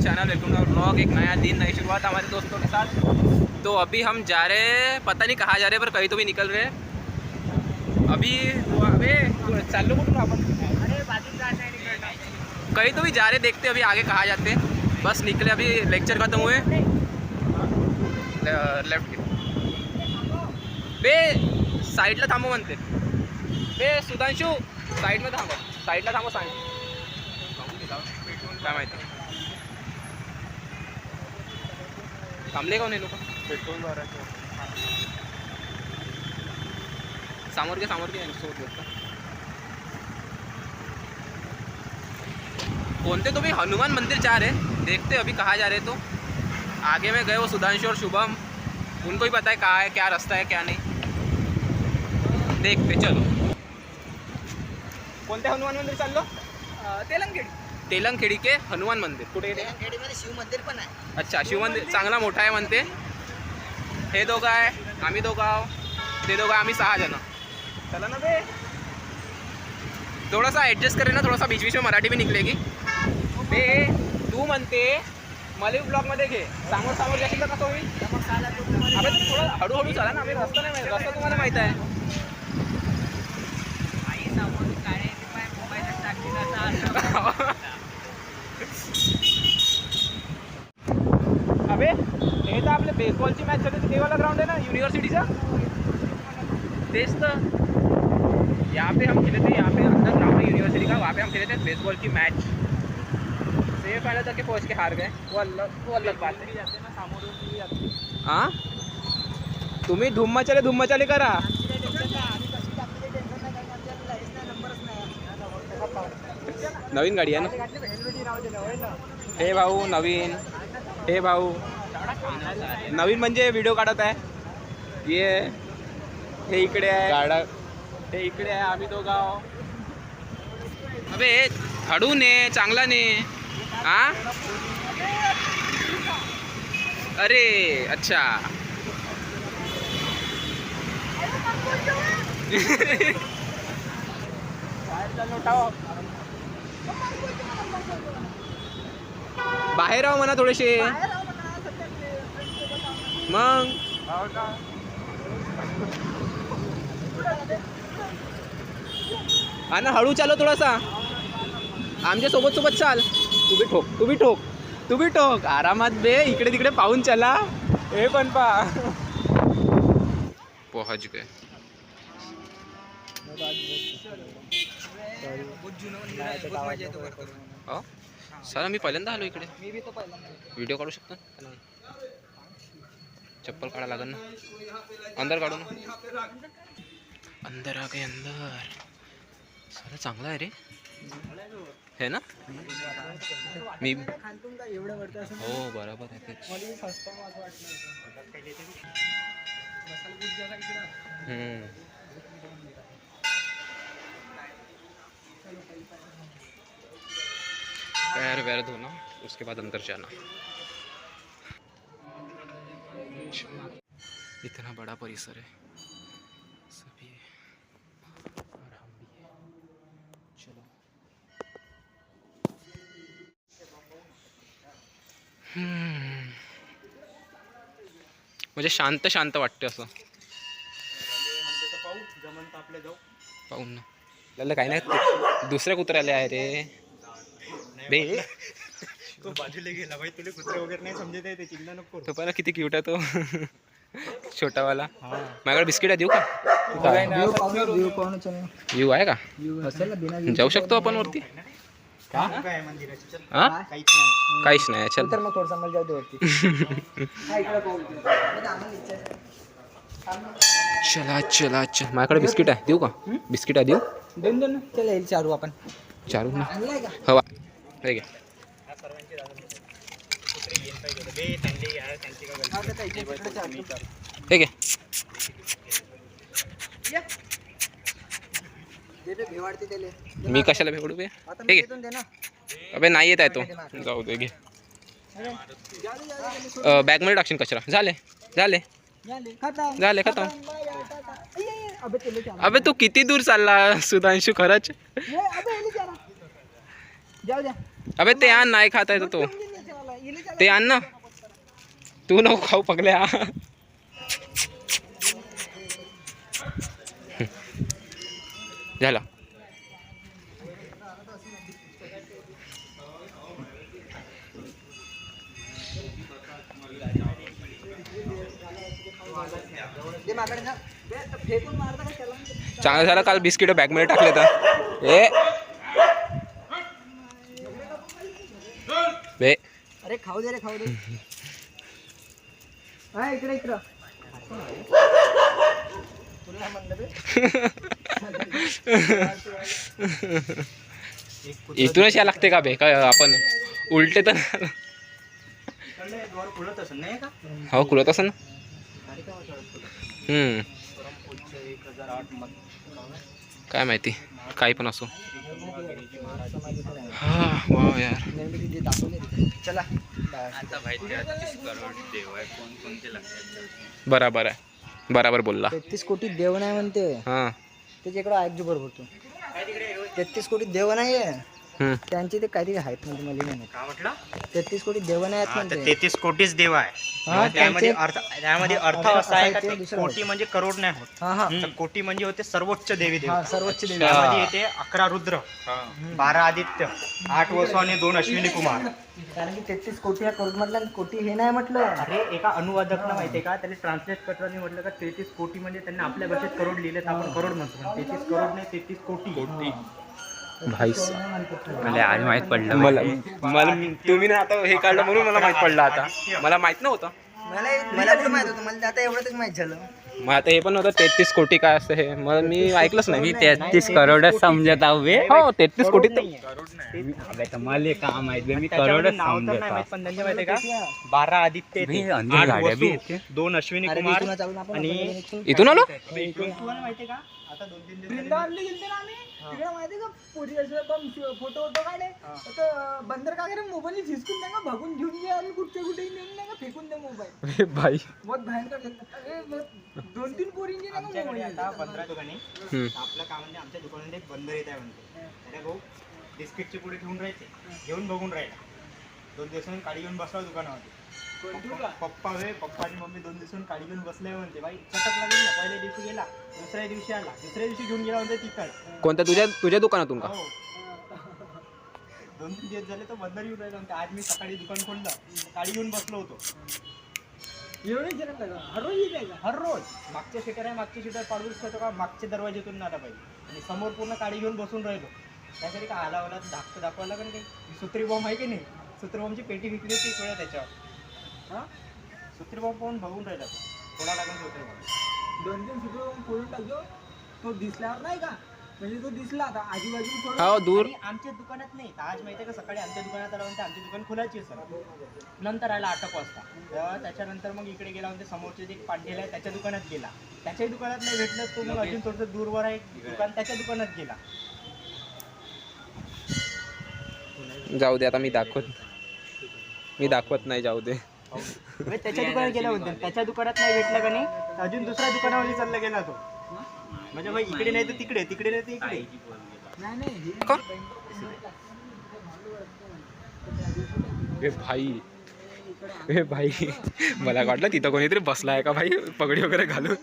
Channel, welcome to blog. एक नया दिन, नई शुरुआत हमारे दोस्तों के साथ। तो अभी हम जा रहे हैं, पता नहीं कहाँ जा रहे हैं, पर कहीं तो भी निकल रहे हैं अभी। चालू कुठून आपण? कहीं तो भी जा रहे, देखते अभी आगे कहाँ जाते हैं। बस निकले, अभी लेक्चर खत्म हुए। लेफ्ट बे साईडला थांबव म्हणते बे सुधांशू, साईडला थांबव, साईडला थांबव सांग काय माहिती थांबले का नाही लोक? पेट्रोल भरायचं समोर के सोबत बोलता कौनते तो भी हनुमान मंदिर जा रहे, देखते अभी कहाँ जा रहे। तो आगे में गए वो सुधांशु और शुभम, उनको ही पता है कहाँ है, क्या रास्ता है क्या नहीं, देखते चलो। कोणते हनुमान मंदिर चाललो? तेलंगखेडी के हनुमान मंदिर कुठे? तेलंगखेडीमध्ये शिव मंदिर पण आहे। अच्छा, शिव मंदिर चांगला मोठा आहे म्हणते। हे दोघं आहे, आम्ही दोघं आहो, ते दोघं, आम्ही 6 जण। चला ना बे, थोड़ा सा एडजस्ट करे ना, थोड़ा सा बीच बीच में मराठी भी निकलेगी बे। तू म्हणते मला ब्लॉग मध्ये घे, समोर समोर जाशील तर कसं होईल? अबे थोडं हळूहळू चला ना, आम्ही रस्ता नाही माहिती, रस्ता तुम्हाला माहित आहे। अबे हे तर आपले बेसबॉलची मॅच होती, ते वाला ग्राउंड है ना यूनिवर्सिटीचा, तेच तर। यहाँ पे हम खेले थे, यहाँ पे अंदर ग्राउंड है यूनिवर्सिटी का, वहाँ पे हम खेले थे बेसबॉल की मैच। सेमीफाइनल तक के पहुँच के हार गए, वो अलग बात है। हाँ, तुम्ही धुम्मचाले करा। नवीन गाडी आहे ना हे भाऊ, नवीन हे भाऊ, नवीन म्हणजे व्हिडिओ काढत आहे ये। हे इकडे आहे गाडा, हे इकडे आहे, आम्ही दोघं आहो। अबे हळू ने, चांगला ने। हाँ अरे अच्छा बाहेर आहो म्हणा थोडेसे मग। हा ना, हळू चालो थोडासा, आमच्या सोबत चाल। तू भी ठोक आरामात बे, इकडे तिकडे पाहून चला। हे पण पा पोहच गए। सर मी पहिल्यांदा आलो इकडे, व्हिडिओ काढू शकतो? चप्पल काढा लागेल ना, अंदर काढू ना। अंदर आ गए अंदर, सर चांगला आहे रे, है ना? मी हो बरोबर आहे तेच। पैर वैर धोना, उसके बाद अंदर जाना। इतना बड़ा परिसर है, सभी और हम भी है। चलो म्हणजे शांत शांत वाटते असं। पाहून ना आपल्याला काही नाही, दुसऱ्या कुत्र्याले आहे रे बे। तो बाजूला गेला भाई, तुला कुत्रे वगैरे नाही समजत आहे ते, चिंता नको। तो पण किती क्यूट आहे तो छोटा वाला। माझ्याकडे बिस्किट आहे, देऊ का? येऊ आहे का? जाऊ शकतो आपण वरती? काहीच नाही, चल चला चल। माझ्याकडे बिस्किट आहे, देऊ का? बिस्किट आहे, देऊ? चल चारू आपण चारू ना हवा ठीक आहे। ठीक आहे, मी कशाला भेवडू बे? ठीक आहे, अबे नाही येत आहे तो, जाऊ दे घे। बॅगमध्ये टाकशील कचरा, झाले खतम। अबे तू किती दूर चालला सुधांशू खरंच? अबे ते नाही खाता येतो तो। ते आण ना, तू नको खाऊ पगल्या. झालं. चांगलं झालं काल बिस्किट बॅगमध्ये टाकले तर. ए अरे खाऊ दे रे, खाऊ दे. हा इकडे इकडं. तुला म्हणलं इथूनच या लागते का बे, काय आपण उलटे तर. खुलत असेल नाही का? हो खुलत असेल ना. काय माहिती, काही पण असो. हा वा यार. चला. बराबर आहे, बराबर बोलला. 33 कोटी देव नाही म्हणते. हा त्याच्याकडे ऐकजो बरोबर तू. 33 कोटी देव नाहीये त्यांची, ते काहीतरी आहेत म्हणजे मला नाही काय म्हटलं? 33 कोटी देव नाही आहेत म्हणते. 33 कोटीच देव आहे. हा, त्यामध्ये त्यांचे- अर्थ असा आहे का ते ते दुसरं कोटी म्हणजे करोड नाही होत. हा हा तर कोटी म्हणजे होते सर्वोच्च देवी देव. हा सर्वोच्च देव. त्यामध्ये येते 11 रुद्र, 12 आदित्य, 8 वसु आणि 2 अश्विनी कुमार. कारण की 33 कोटी हा करोड म्हटलं आणि कोटी हे नाही म्हटलं. अरे एका अनुवादकला माहितीये का, त्याने ट्रान्सलेट करताना म्हटलं का 33 कोटी म्हणजे त्यांना आपल्या भाषेत करोड लिहिले तर आपण करोड म्हणतो. 33 करोड नाही, 33 कोटी. भाई मला आज माहित पडलं. मला तुम्ही ना आता हे काढलं म्हणून मला माहित पडलं. आता मला माहित नव्हतं. मला पण माहित होतं, मला आता एवढंच माहित झालं. मग आता हे पण होतं 33 कोटी काय असतं हे, मला मी ऐकलंच नाही. मी 33 करोडच समजत आहोत. हो 33 कोटी तर अबे तुम्हाला का माहित बे, मी करोडच समजत आहोत. पण त्यांच्या माहितीये का 12 आदित्य मी येते, अंधेर 8 गाड्या बी वसु, येते. 2 अश्विनी अरे कुमार इथून चालून आपण आणि इथून आलो. तुम्हाला माहितीये का आता 2-3 दिवस वृंदावनला गेलते ना आम्ही. तिकडे माहिती का पोरी फोटो काढे तर बंदर का करे मोबाईल झिसकून द्या बघून घेऊन घ्या आणि कुठे नेऊन द्या फेकून द्या मोबाईल. भाई बहुत भयंकर. अरे 2-3 पोरींची ना आमच्याकडे मोबाईल. आता 15 दुकाने. आपलं काम म्हणजे आमच्या दुकानात एक बंदर येत आहे म्हणते. अरे भाऊ बिस्किटची पुढे घेऊन राहायचे, घेऊन बघून राहिला. 2 दिवसांनी काडी घेऊन बसला दुकानावर. पप्पा आणि मम्मी 2 दिवसांनी काडी घेऊन बसले म्हणते. बाई चटक लागली ना, पहिल्या दिवशी गेला, दुसऱ्या दिवशी आला, दुसऱ्या दिवशी घेऊन गेला म्हणते तिथं. कोणत्या तुझ्या दुकानातून का? हो 2-3 दिवस झाले तो बंदर येऊन राहिला म्हणते. आज मी सकाळी दुकान खोललं, काडी घेऊन बसलो होतो. हर रोज मागचे शटर पाडून ठेवतो का, मागचे दरवाजेतून ना आता पाहिजे आणि समोर पूर्ण काडी घेऊन बसून राहिलो. त्यासाठी का आला दाखवायला का नाही. सुत्री बॉम्ब आहे की नाही, सुत्री बॉम्बची पेटी विकली होती थोड्या त्याच्यावर. हा सुत्री बॉम्ब पाहून बघून राहिला तो, थोडा लागून सुत्री बॉम्ब. 2-3 सुद्धा फोडून टाकतो. तो दिसल्यावर नाही का, म्हणजे तो दिसला आता आजूबाजू हो दूर. आणि आमच्या दुकानात नाही. आज माहिती आहे का, सकाळी आमच्या दुकानात आला म्हणते आमची दुकान खुलायची आहे सर. नंतर आला 8 वाजता. त्याच्यानंतर मग इकडे गेला म्हणते समोरचे जे पांढेला आहे त्याच्या दुकानात गेला. त्याच्याही दुकानात नाही भेटलं, तो मग अजून थोडंसं दूरवर आहे दुकान, त्याच्या दुकानात गेला. जाऊ दे आता, मी दाखवत नाही, जाऊ दे. त्याच्या दुकानात गेला होता, त्याच्या दुकानात नाही भेटला का नाही, अजून दुसऱ्या दुकानामध्ये चालला गेला तो. म्हणजे भाई इकडे नाही तर तिकडे, तिकडे नाही तर इकडे. ए भाई मला वाटलं तिथं कोणीतरी बसला आहे का भाई, पगडी वगैरे घालून.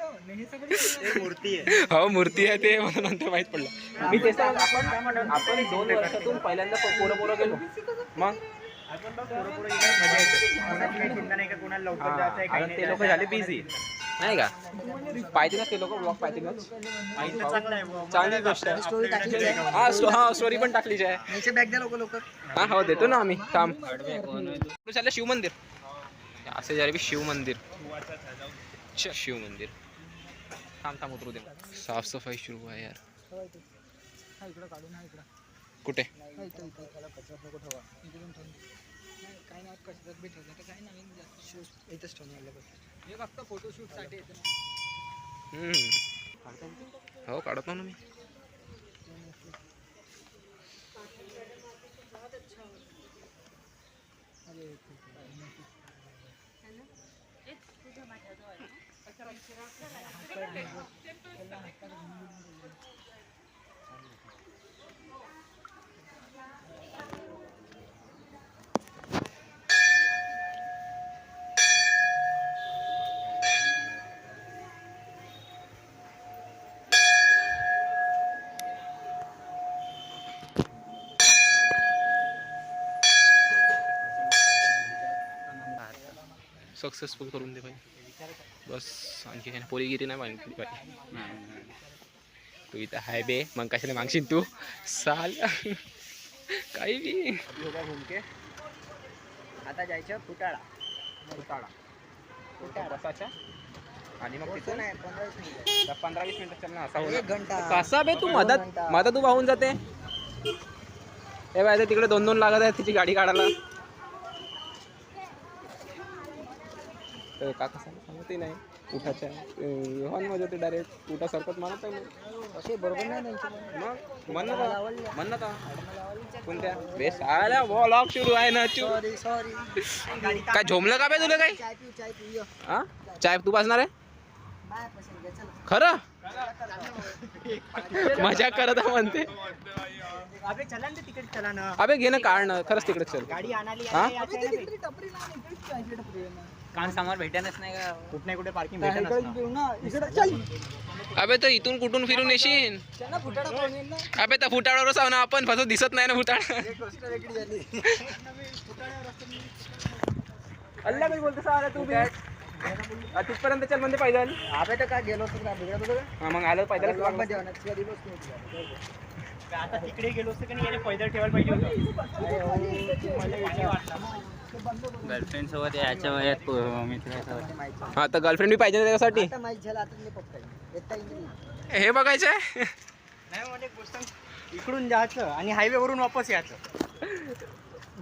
मूर्ती आहे. हो मूर्ती आहे ते, मला नंतर माहित पडलं. मी तेच आपण 2 वर्षातून पहिल्यांदा पोरं गेलो. मग ते लोक झाले बिझी नाही का, पाहिजे ना ते लोक ब्लॉग पाहिजे ना. चांगली गोष्ट आहे. हा स्टोरी पण टाकलीच आहे. बॅग द्या लोक. हा हो देतो ना आम्ही. थांब चाललं शिव मंदिर असे जरा शिव मंदिर. शिव मंदिर थांब उतरू दे. साफसफाई सुरू आहे यार. कुठे हो काढतो ना मी. सक्सेसफुल करून दे भाई. बस आणखी काही पोरीगिरी नाही मागितली भाई. तू इथं हाय बे मग कशाला मागशील तू साल काही बी. आता जायचं फुटाळा. बसाच्या आणि मग होतं तिथून नाही 15-20 मिनिटं. 15-20 मिनिटं चल ना असा 1 घंटा. कसा बे तू मदत तू वाहून जाते. हे बाय तिकडे 2-2 लागत आहेत तिची गाडी काढायला. काका सांगते नाही उठाच्या हॉर्नमध्ये होते डायरेक्ट उठा सरकत मानत आहे असे बरोबर नाही त्यांचे. मग म्हण ना कोणत्या बेस आल्या व्लॉग सुरू आहे ना चू. सॉरी काय झोमलं का बे तुला काही. चाय पिऊ ये. हा चाय तू पाजणार आहे बाय पसंत घे, चल. खरं मजा करत आहे म्हणते. अबे चला ना तिकडे चला ना. अबे घे ना काढ ना खरंच तिकडे चल. गाडी आणाली हा? अबे ते कितीतरी टपरी नाही, इकडेच चायची टपरी आहे ना. कान समोर भेटणच नाही का. कुठे नाही कुठे पार्किंग इकडेच भेटेल पिऊ ना, इकडे चल. अबे तर इथून कुठून फिरून येशील. त्यांना फुटाळा कोण येईल ना. अबे तर फुटाळावरच आहो ना आपण फसत दिसत नाही ना फुटाळा. एक गोष्ट वेगळी झाली. अल्ला काही बोलतो सारा तू बी. तिथपर्यंत चल म्हणजे पाहिजे. अबे तर काय गेलो तर काय बिघडत होतं का? हा मग आलं पाहिजे ब्लॉग मध्ये होणार, कधी बसतो होती. आता तिकडे गेलो असतं की नाही याने पैदल ठेवायला पाहिजे होतं. गर्लफ्रेंड सोबत याच्या वयात मित्रासोबत. माहिती हा तर गर्लफ्रेंड बी पाहिजे ना त्याच्यासाठी. आता माहिती झालं, आता मी पप्पा येता येईल. हे बघायचंय. नाही म्हणजे गोष्ट इकडून जायचं आणि हायवे वरून वापस यायचं.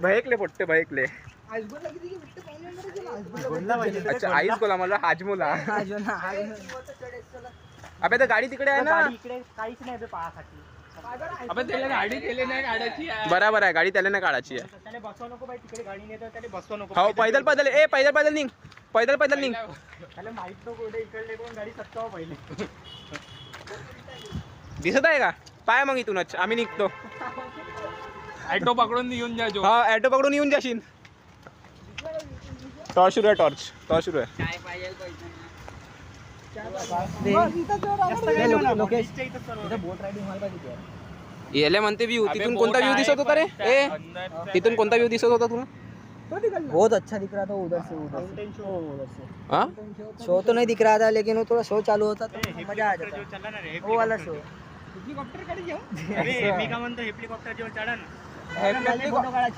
भयकले पोट्टे भयकले. आजबोला किती भेटतं काही नाही बरं केलं. बोलला पाहिजे तर अच्छा आईच बोला मला हाजमोला. आजबोला अबे तर गाडी तिकडे आहे ना. गाडी इकडे काहीच नाही बे पाहासाठी. अबे त्याला गाडी केली नाही काढायची. बरोबर आहे गाडी त्याला नाही काढायची आहे. त्याला बसवा नको बाई तिकडे गाडी नाही तर त्याला बसवा नको. हो पैदल पैदल निघ. पैदल निघ. त्याला माहित नको कुठे इकडे कोण गाडी सत्तावा पहिले. दिसत आहे का पाय मग इथूनच आम्ही निघतो. ऑटो पकडून येऊन जायचो. हा ऑटो पकडून येऊन जाशील. टॉर्च सुरू आहे. काय पाहिजे बोट रायडिंग व्हायला पाहिजे. येले म्हणते व्ह्यू तिथून कोणता व्ह्यू दिसत होता रे. ए तिथून कोणता व्ह्यू दिसत होता तुला. बहुत अच्छा दिख रहा था उधर से. हा शो तो नहीं दिख रहा था लेकिन वो थोड़ा शो चालू होता तो मजा आ जाता. चला ना रे वो वाला शो. हेलिकॉप्टर कडे जाऊ. अरे मी का म्हणतो हेलिकॉप्टर जेव्हा चढा ना.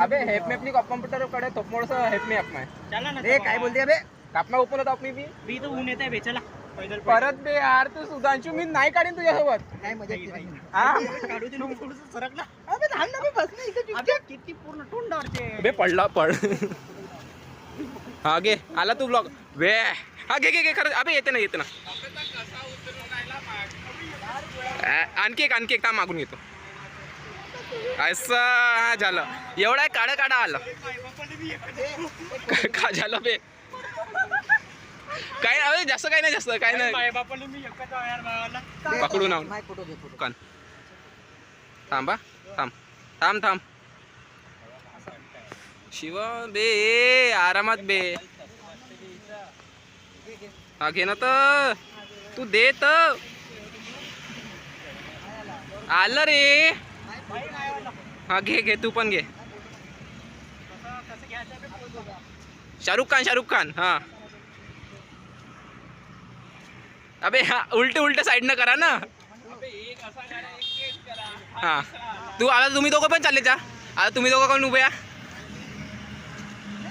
अबे हेपमेपनी कॉम्प्युटर कडे थोपमोडस हेपमे आपमाय. चला ना. रे काय बोलते अबे. कापमा ओपन होता आपली बी. मी तर ऊन येत आहे बे चला. पैदल परत बे यार तू सुधांशू मी नाही काढीन तुझ्यासोबत. नाही मजा केली. हा काढू दे ना थोडंसं सरक ना. अबे थांब ना, मी बसले इथे चुपचाप. अबे किती पूर्ण तोंडावरचे. बे पड. हा घे आला तू ब्लॉग वे. हा घे खरं अबे येते ना. आणखी एक काम मागून घेतो. असं झालं एवढा काढा आलं. का झालं बे काय अरे जास्त काय नाही. माय बापाला मी एकच आहे यार भावाला. पकडून आहो. माय फोटो घे फोटो. कान थांब शिव बे आरामात बे. हा घे ना तर तू दे तर. आलं रे. हा घे तू पण घे. शाहरुख खान हा. अबे हा उलटे साईडनं करा ना. हा तू आता तुम्ही दोघं पण चालले जा. आता तुम्ही दोघं कोण उभे.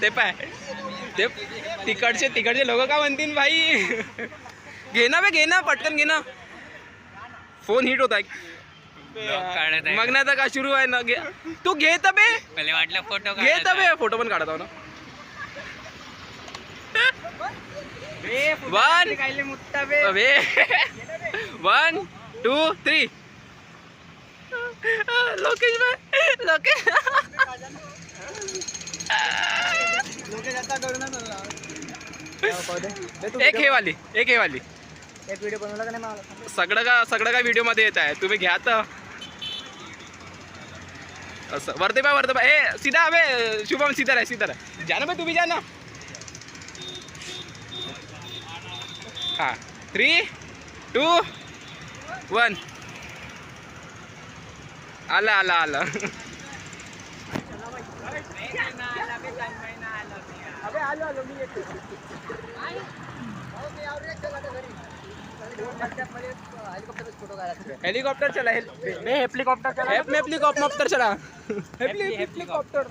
ते पाय ते तिकडचे लोक का म्हणतील भाई. घे ना पटकन घे ना. फोन हिट होता मग ना तर का सुरू आहे ना. तू घे तर बे. मला वाटलं फोटो घे तर बे फोटो पण काढत ना. 1 2 3 लोकेश एक हे वाली एक व्हिडिओ बनवला का नाही मला. सगळं का व्हिडिओ मध्ये येत आहे. तुम्ही घ्या तर असं वरते बा. ए सीधा अबे शुभम सीधा राह जा ना बे. तुम्ही जा ना. हा 3 2 1 आला. अबे आलो मी येतो. हेलीकॉप्टर चला हेलीकॉप्टर चला हेलिकॉप्टर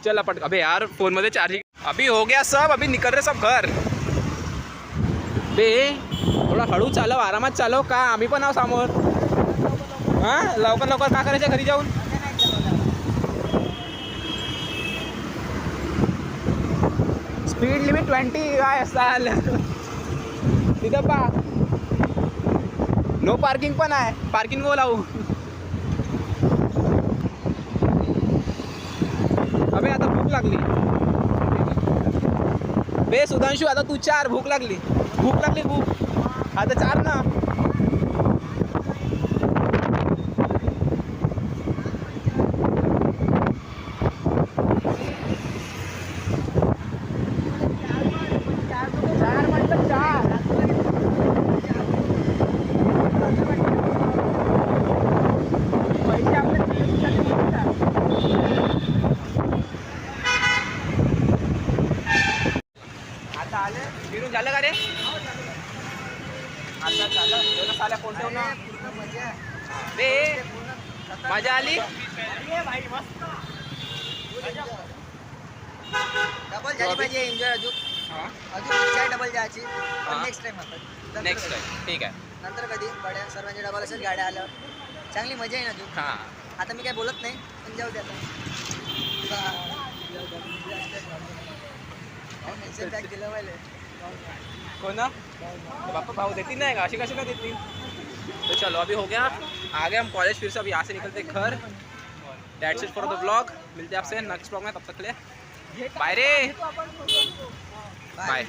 चला पट अबे यार फोन मध्ये चार्जिंग अभी हो गया सब अभी निकल रहे सब घर बे थोडा हळू चालव आरामात चालव का आम्ही पण आहो समोर हा लवकर लवकर का करायचं घरी जाऊन स्पीड लिमिट 20 काय असाल तिथं पा नो पार्किंग पण आहे पार्किंग गो लावू अबे आता भूक लागली बे सुधांशू आता तू चार भूक लागली भूक आता चार ना फिरून झालं का रे आता झालं दोन साल्या पोहोचव ना बे मजा आली डबल झाली पाहिजे एन्जॉय अजून इच्छा डबल जायची नेक्स्ट टाइम आता नेक्स्ट टाइम ठीक आहे नंतर कधी गाड्या सर्वांची डबल असेल गाड्या आल्यावर चांगली मजा येईल अजून हां आता मी काय बोलत नाही पण जाऊ दे आता केलं पाहिजे कौन तो पापा भाव देती नहीं अशी कशी का देती तो चलो अभी हो गया आगे हम कॉलेज फिर से अब यहाँ से निकलते घर that's it for the blog मिलते हैं आपसे नेक्स्ट ब्लॉग में तब तक के लिए बाय रे बाय